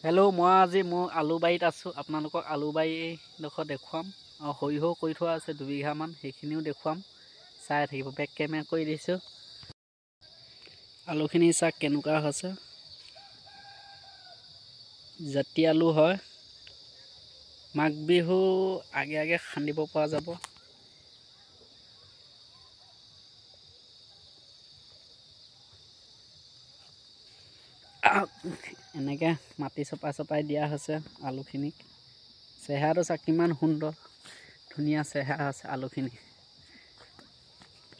Hello' মই আজি মোৰ আলু বাৰীত আছোঁ। আপোনালোকক আলু বাৰীডোখৰ দেখুৱাম আৰু সৰিয়হ কৰি থোৱা আছে 2 বিঘামান, সেইখিনিও দেখুৱাম। চাই থাকিব। বেক কেমেৰা কৰি দিছোঁ। আলুখিনি চাওক কেনেকুৱা হৈছে। জাতি আলু হয়। মাঘ বিহু আগে আগে খান্দিব পৰা যাব। এনেকৈ মাটি চপাই দিয়া হৈছে আলুখিনিক। চেহেৰাটো চাওক কিমান সুন্দৰ ধুনীয়া চেহেৰা আছে আলুখিনি।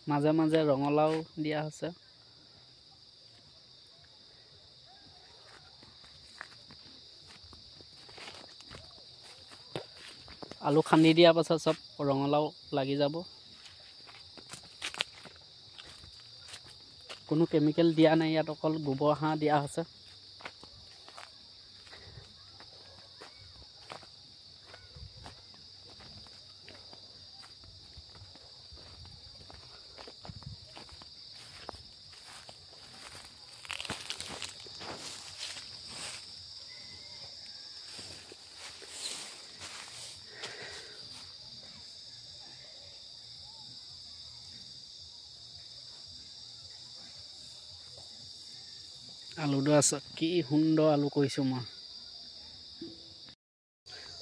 মাজে মাজে ৰঙালাও দিয়া হৈছে। আলু খান্দি দিয়াৰ পাছত চব ৰঙালাও লাগি যাব। কোনো কেমিকেল দিয়া নাই, ইয়াত অকল গোবৰ সাৰ দিয়া হৈছে। আলুডৰা চাওক কি সুন্দৰ আলু কৰিছোঁ মই।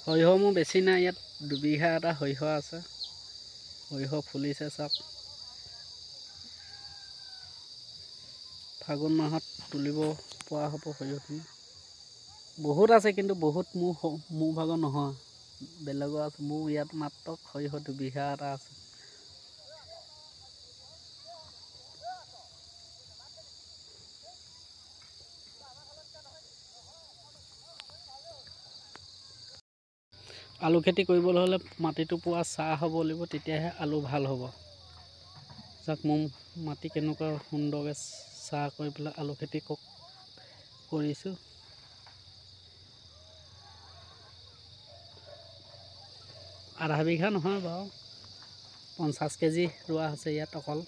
সৰিয়হ মোৰ বেছি নাই, ইয়াত 2 বিঘা এটা সৰিয়হ আছে। সৰিয়হ ফুলিছে চাওক। ফাগুন মাহত তুলিব পৰা হ'ব সৰিয়হখিনি। বহুত আছে কিন্তু বহুত মোৰ ভাগৰ নহয়, বেলেগৰ আছে। মোৰ ইয়াত মাত্ৰ সৰিয়হ 2 বিঘা এটা আছে। আলু খেতি কৰিবলৈ হ'লে মাটিটো পুৰা চাহ হ'ব লাগিব, তেতিয়াহে আলু ভাল হ'ব। চাওক মোৰ মাটি কেনেকুৱা সুন্দৰকৈ চাহ কৰি পেলাই আলু খেতি কৰিছোঁ। আধা বিঘা নহয় বাৰু, 50 কেজি ৰোৱা হৈছে ইয়াত অকল।